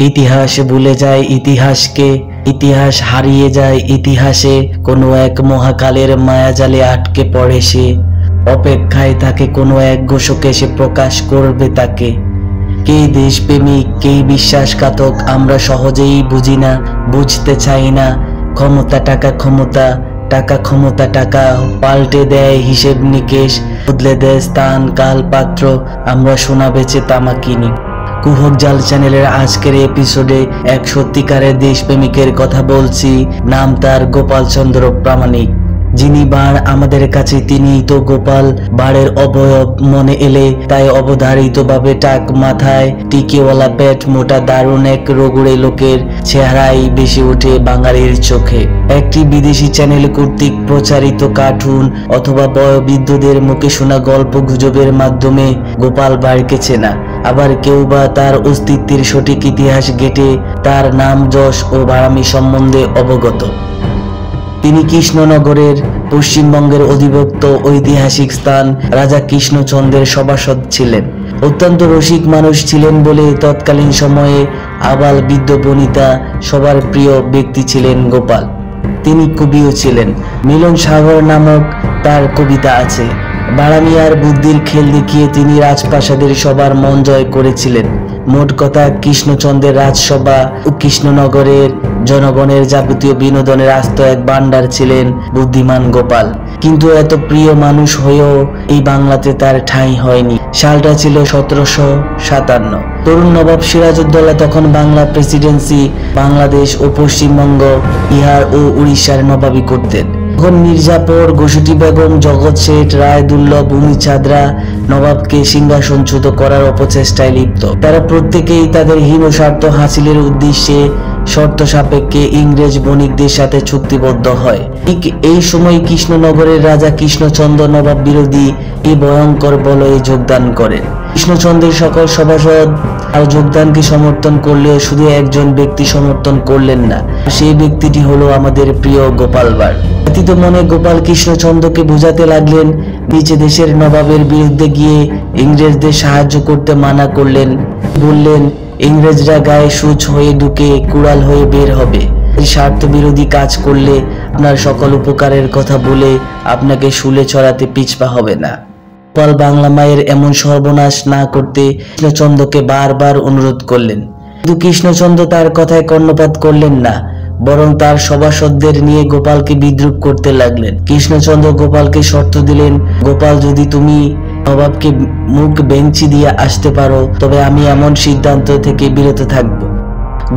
ইতিহাস ভুলে যায় ইতিহাসকে, ইতিহাস হারিয়ে যায় ইতিহাসে। কোনো এক মহাকালের মায়াজালে আটকে পড়ে সে, অপেক্ষায় থাকে কোনো এক ঘোষক এসে প্রকাশ করবে তাকে। কে দেশপ্রেমিক, কে বিশ্বাসঘাতক আমরা সহজেই বুঝি না, বুঝতে চাই না। ক্ষমতা টাকা, ক্ষমতা টাকা, ক্ষমতা টাকা পাল্টে দেয় হিসেব নিকেশ, বদলে দেয় স্থান কাল পাত্র, আমরা সোনা বেচে তামা কিনি। কুহক জাল চ্যানেলের আজকের এপিসোডে এক সত্যিকারের দেশপ্রেমিকের কথা বলছি। নাম তার গোপাল চন্দ্র প্রামাণিক। যিনি বাড় আমাদের কাছে তিনিই তো গোপাল। বাড়ের অবয়ব মনে এলে তাই অবধারিতভাবে টাক মাথায়, টিকিওয়ালা পেট, মোটা দারুণ এক রোগড়ে লোকের চেহারাই বেশি ওঠে বাঙালির চোখে। একটি বিদেশি চ্যানেল কর্তৃক প্রচারিত কার্টুন অথবা বয়োবৃদ্ধদের মুখে শোনা গল্প গুজবের মাধ্যমে গোপাল ভাঁড়কে চেনা, আবার কেউ বা তার অস্তিত্বের সঠিক ইতিহাস ঘেঁটে তার নাম, যশ ও বাড়ামি সম্বন্ধে অবগত। তিনি কৃষ্ণনগরের পশ্চিমবঙ্গের অধিভুক্ত ঐতিহাসিক স্থান রাজা কৃষ্ণচন্দ্রের সভাসদ ছিলেন। অত্যন্ত রসিক মানুষ ছিলেন বলে তৎকালীন সময়ে আবাল বৃদ্ধ বনিতা সবার প্রিয় ব্যক্তি ছিলেন গোপাল। তিনি কবিও ছিলেন। মিলন সাগর নামক তার কবিতা আছে। বাড়ামি আর বুদ্ধির খেল দেখিয়ে তিনি রাজপ্রাসাদের সবার মন জয় করেছিলেন। মোট কথা, কৃষ্ণচন্দ্রের রাজসভা ও কৃষ্ণনগরের জনগণের যাবতীয় বিনোদনের আস্ত এক ভান্ডার ছিলেন বুদ্ধিমান গোপাল। কিন্তু এত প্রিয় মানুষ হয়েও এই বাংলাতে তার ঠাঁই হয়নি। সালটা ছিল 1757। তরুণ নবাব সিরাজউদ্দৌলা তখন বাংলা প্রেসিডেন্সি, বাংলাদেশ ও পশ্চিমবঙ্গ, বিহার ও উড়িষ্যার নবাবি করতেন। তখন মির্জাপুর, ঘসুটি বেগম, জগৎ শেঠ, রায় দুর্লভ, ভূমিচাঁদরা নবাবকে সিংহাসনচ্যুত করার অপচেষ্টায় লিপ্ত। তারা প্রত্যেকেই তাদের হীন স্বার্থ হাসিলের উদ্দেশ্যে শর্ত সাপেক্ষে ইংরেজ বণিকদের সাথে চুক্তিবদ্ধ হয়। ঠিক এই সময় কৃষ্ণনগরের রাজা কৃষ্ণচন্দ্র নবাব বিরোধী এই ভয়ঙ্কর বলয়ে যোগদান করেন। কৃষ্ণচন্দ্রের সকল সভাসদ আর যোগদানকে সমর্থন করলেও শুধু একজন ব্যক্তি সমর্থন করলেন না। সেই ব্যক্তিটি হলো আমাদের প্রিয় গোপাল ভাঁড়। ব্যতীত মনে গোপাল কৃষ্ণচন্দ্রকে বোঝাতে লাগলেন, নিজ দেশের নবাবের বিরুদ্ধে গিয়ে ইংরেজদের সাহায্য করতে মানা করলেন। বললেন, ইংরেজরা গায়ে সুচ হয়ে ঢুকে কুড়াল হয়ে বের হবে। স্বার্থ বিরোধী কাজ করলে আপনার সকল উপকারের কথা বলে আপনাকে শুলে চড়াতে পিছপা হবে না। গোপাল বাংলা মায়ের এমন সর্বনাশ না করতে কৃষ্ণচন্দ্রকে বারবার অনুরোধ করলেন, কিন্তু কৃষ্ণচন্দ্র তার কথায় কর্ণপাত করলেন না, বরং তার সভাসদদের নিয়ে গোপালকে বিদ্রূপ করতে লাগলেন। কৃষ্ণচন্দ্র গোপালকে শর্ত দিলেন, গোপাল, যদি তুমি নবাবকে মুখ বেঞ্চি দিয়ে আসতে পারো তবে আমি এমন সিদ্ধান্ত থেকে বিরত থাকব।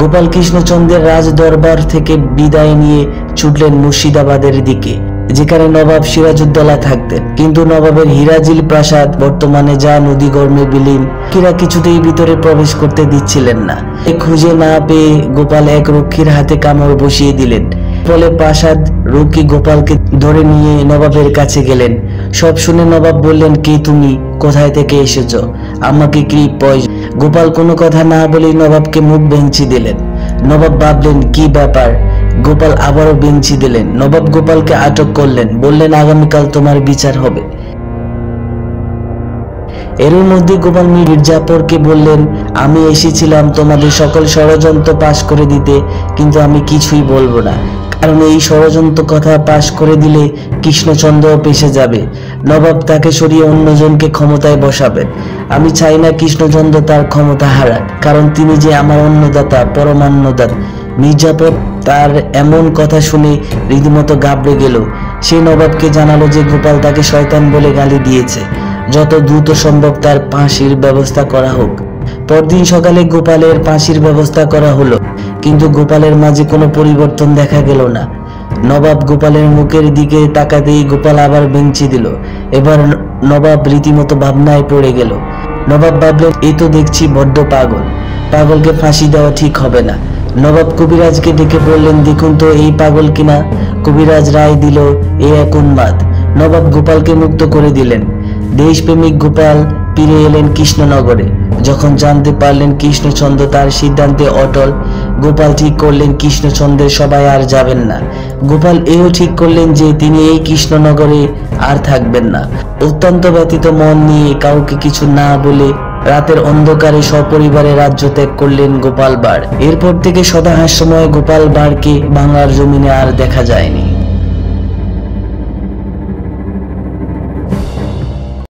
গোপাল কৃষ্ণচন্দ্রের রাজ দরবার থেকে বিদায় নিয়ে ছুটলেন মুর্শিদাবাদের দিকে, যেখানে নবাব সিরাজউদ্দৌলা থাকতেন। কিন্তু নবাবের হিরাজিল প্রাসাদ, বর্তমানে যা নদীগর্ভে বিলীন, কিরা কিছুতেই ভিতরে প্রবেশ করতে দিচ্ছিলেন না। খুঁজে না পেয়ে গোপাল এক রক্ষীর হাতে কামড় বসিয়ে দিলেন। ফলে প্রাসাদ রক্ষী গোপালকে ধরে নিয়ে নবাবের কাছে গেলেন। সব শুনে নবাব বললেন, কে তুমি, কোথায় থেকে এসেছো, আমাকে কি প্রয়োজন? গোপাল কোনো কথা না বলে নবাবকে মুখ বেঞ্চি দিলেন। নবাব ভাবলেন, কি ব্যাপার? গোপাল আবারও বেঞ্চি দিলেন। নবাব গোপালকে আটক করলেন, বললেন, আগামীকাল তোমার বিচার হবে। এর মধ্যে গোপাল মির্জাপুরকে বললেন, আমি এসেছিলাম তোমাদের সকল ষড়যন্ত্র পাশ করে দিতে, কিন্তু আমি কিছুই বলবো না, কারণ এই ষড়যন্ত্র কথা পাশ করে দিলে কৃষ্ণচন্দ্র পেশে যাবে। নবাব তাকে সরিয়ে অন্যজনকে ক্ষমতায় বসাবেন। আমি চাই না কৃষ্ণচন্দ্র তার ক্ষমতা হারাক, কারণ তিনি যে আমার অন্নদাতা, পরমান্নদাতা। মির্জাপুর তার এমন কথা শুনে রীতিমতো ঘাবড়ে গেল। সে নবাবকে জানালো যে গোপাল তাকে শয়তান বলে গালি দিয়েছে, যত দ্রুত সম্ভব তার ফাঁসির ব্যবস্থা করা হোক। পরদিন সকালে গোপালের ফাঁসির ব্যবস্থা করা হলো, কিন্তু গোপালের মাঝে কোনো পরিবর্তন দেখা গেল না। নবাব গোপালের মুখের দিকে তাকাতেই গোপাল আবার বেঞ্চি দিল। এবার নবাব রীতিমতো ভাবনায় পড়ে গেল। নবাব ভাবলেন, এই তো দেখছি বড্ড পাগল, পাগলকে ফাঁসি দেওয়া ঠিক হবে না। নবাব কবিরাজকে ডেকে বললেন, দেখুন তো এই পাগল কিনা। কবিরাজ রায় দিল, এ এক উন্মাদ। নবাব গোপালকে মুক্ত করে দিলেন। দেশপ্রেমিক গোপাল ফিরে এলেন কৃষ্ণনগরে। যখন জানতে পারলেন কৃষ্ণচন্দ্র তার সিদ্ধান্তে অটল, গোপাল ঠিক করলেন কৃষ্ণচন্দ্রের সভায় আর যাবেন না। গোপাল এও ঠিক করলেন যে তিনি এই কৃষ্ণনগরে আর থাকবেন না। অত্যন্ত ব্যথিত মন নিয়ে কাউকে কিছু না বলে রাতের অন্ধকারে সপরিবারে রাজ্য ত্যাগ করলেন গোপাল ভাঁড়। এরপর থেকে সদা হাস্যময় গোপাল ভাঁড়কে বাংলার জমিনে আর দেখা যায়নি।